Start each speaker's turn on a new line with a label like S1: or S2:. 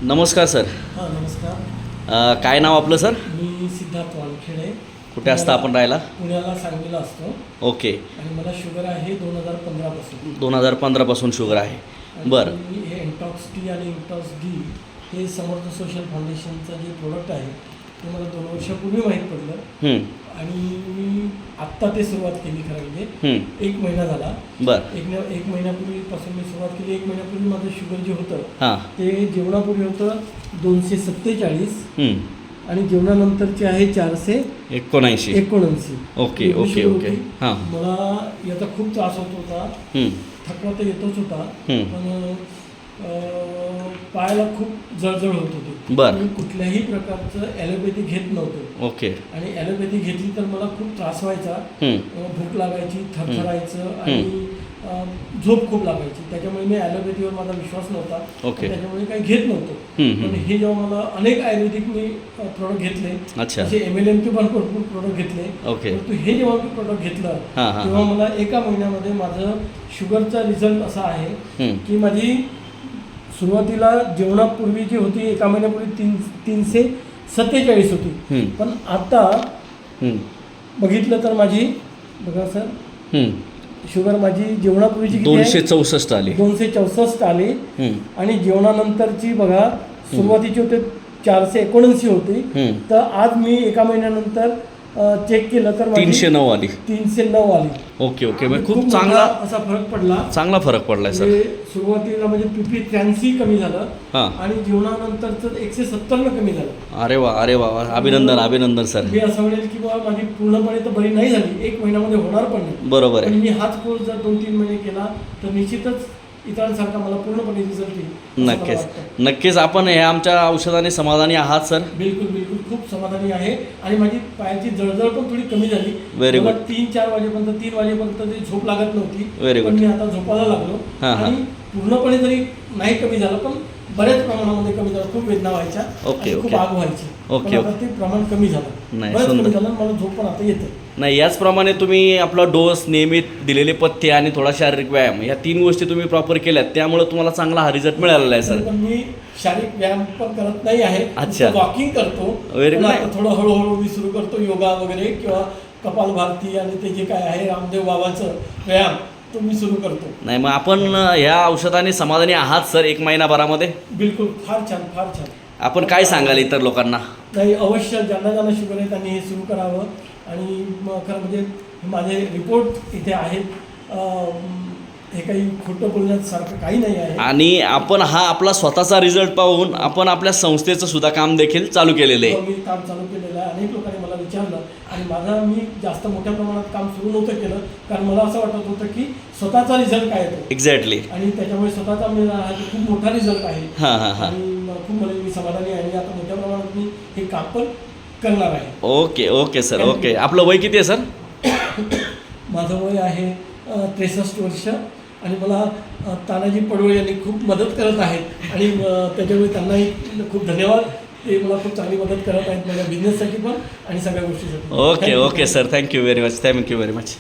S1: नमस्कार सर.
S2: हां नमस्कार.
S1: काय नाव आपलं सर?
S2: मी सिद्धार्थ वानखेडे.
S1: कुठे असता आपण राहायला?
S2: पुण्याला सांगलीला असतो.
S1: ओके.
S2: आणि मला शुगर आहे 2015 पासून.
S1: 2015 पासून शुगर आहे. बरं.
S2: मी हे इंटॉक्स टी आणि इंटॉक्स डी हे समर्थ सोशल फाउंडेशनचं जे प्रोडक्ट आहे ते मला 2 वर्षापूर्वी माहीत पडलं. आणि मी आत्ता ते सुरुवात केली खरं म्हणजे 1 महिना झाला.
S1: बरं.
S2: एक महिन्यापूर्वीपासून मी सुरुवात केली. 1 महिन्यापूर्वी माझं शुगर जे होतं
S1: हां
S2: ते जेवणापूर्वी होतं 247 आणि जेवणानंतरचे आहे 479.
S1: Okay okay okay. हां.
S2: मला याचा खूप त्रास होत होता. थकवा तर येतच होता पण पायाला खूप जळजळ होत होती.
S1: बरं.
S2: मी कुठल्याही प्रकारचं ॲलोपॅथी घेत नव्हतो.
S1: ओके.
S2: आणि ॲलोपॅथी घेतली तर मला खूप त्रास व्हायचा. भूक लागायची, थरथरायचं आणि झोप खूप लागायची. त्याच्यामुळे मी ॲलोपॅथीवर माझा विश्वास नव्हता.
S1: ओके.
S2: त्याच्यामुळे काही घेत नव्हतो. पण हे जेव्हा मला अनेक आयुर्वेदिक मी प्रोडक्ट घेतले,
S1: अच्छा.
S2: असे MLM पण भरपूर प्रोडक्ट घेतले.
S1: ओके.
S2: परंतु हे जेव्हा मी प्रोडक्ट घेतलं तेव्हा मला एका महिन्यामध्ये माझं शुगरचा रिझल्ट असा आहे की माझी सुरुवातीला जेवणापूर्वी जी होती एका महिन्यापूर्वी 347 होती. पण आता बघितलं तर माझी बघा सर शुगर माझी जेवणापूर्वीची
S1: 264 आली.
S2: 264 आली. आणि जेवणानंतरची बघा सुरुवातीची होते 479 होती. तर आज मी एका महिन्यानंतर चेक केलं तर
S1: 309 आली.
S2: 309 आली.
S1: Okay okay. म्हणजे खूप चांगला
S2: असा फरक पडला.
S1: चांगला फरक पडलाय सर.
S2: सुरुवातीला म्हणजे PP 83 कमी झालं.
S1: हां.
S2: आणि जेवणानंतरचं 170 कमी झालं.
S1: अरे वा अरे वा. अभिनंदन अभिनंदन सर.
S2: मी असं म्हणेल की बाबा माझी पूर्णपणे तर बरी नाही झाली, 1 महिन्यामध्ये होणार पण नाही.
S1: बरोबर आहे.
S2: पण मी हाच कोर्स जर 2-3 महिने केला तर निश्चितच इतरांसारखा मला पूर्णपणे रिझल्ट येईल.
S1: नक्कीच आपण ह्या आमच्या औषधाने समाधानी आहात सर?
S2: बिलकुल बिलकुल खूप समाधानी आहे. आणि माझी पायाची जळजळ पण थोडी कमी झाली.
S1: Very good.
S2: 3-4 वाजेपर्यंत 3 वाजेपर्यंत ती झोप लागत नव्हती.
S1: Very good.
S2: पण मी आता झोपायला लागलो. आणि पूर्णपणे जरी नाही कमी झालं पण बऱ्याच प्रमाणामध्ये कमी झालं. खूप वेदना व्हायच्या.
S1: ओके
S2: खूप आग व्हायची.
S1: ओके.
S2: आता ते प्रमाण कमी झालं. बरंच कमी झालं. मला झोप पण आता येते.
S1: नाही, याचप्रमाणे तुम्ही आपला डोस, नियमित दिलेले पथ्य आणि थोडा शारीरिक व्यायाम या 3 गोष्टी तुम्ही प्रॉपर केल्यात त्यामुळे तुम्हाला चांगला हा रिझल्ट मिळालेला आहे सर.
S2: पण मी शारीरिक व्यायाम पण करत नाही आहे.
S1: अच्छा.
S2: वॉकिंग करतो.
S1: Very good.
S2: आता थोडं हळूहळू मी सुरू करतो योगा वगैरे किंवा कपालभाती आणि ते जे काय आहे रामदेव बाबाचं व्यायाम तो मी सुरू करतो.
S1: नाही, मग आपण ह्या औषधाने समाधानी आहात सर 1 महिनाभरामध्ये?
S2: बिलकुल. फार छान फार छान.
S1: आपण काय सांगाल इतर लोकांना?
S2: नाही, अवश्य ज्यांना शुगर आहे त्यांनी हे सुरू करावं. आणि मग खरं म्हणजे माझे रिपोर्ट इथे आहेत. हे काही खोटं बोलण्यासारखं काही नाही आहे.
S1: आणि आपण हा आपला स्वतःचा रिझल्ट पाहून आपण आपल्या संस्थेचं सुद्धा काम देखील चालू केलेलं आहे.
S2: मी काम चालू केलेलं आहे. अनेक लोकांनी मला विचारलं आणि मी जास्त मोठ्या प्रमाणात काम सुरू नव्हतं केलं कारण मला असं वाटत होतं की स्वतःचा रिझल्ट काय येतो.
S1: एक्झॅक्टली.
S2: आणि त्याच्यामुळे स्वतःचा मिळाला हा खूप मोठा रिझल्ट आहे.
S1: आणि
S2: खूप मला मी समाधानी आहे. आणि आता मोठ्या प्रमाणात मी हे काम पण करणार आहे.
S1: Okay okay sir. ओके. आपलं वय किती आहे सर?
S2: माझं वय आहे 63 वर्ष. आणि मला तानाजी पडवळे यांनी खूप मदत करत आहेत. आणि त्याच्यामुळे त्यांनाही खूप धन्यवाद. ते मला खूप चांगली मदत करत आहेत माझ्या बिझनेससाठी पण आणि सगळ्या गोष्टीसाठी.
S1: Okay okay sir. Thank you very much. Thank you very much.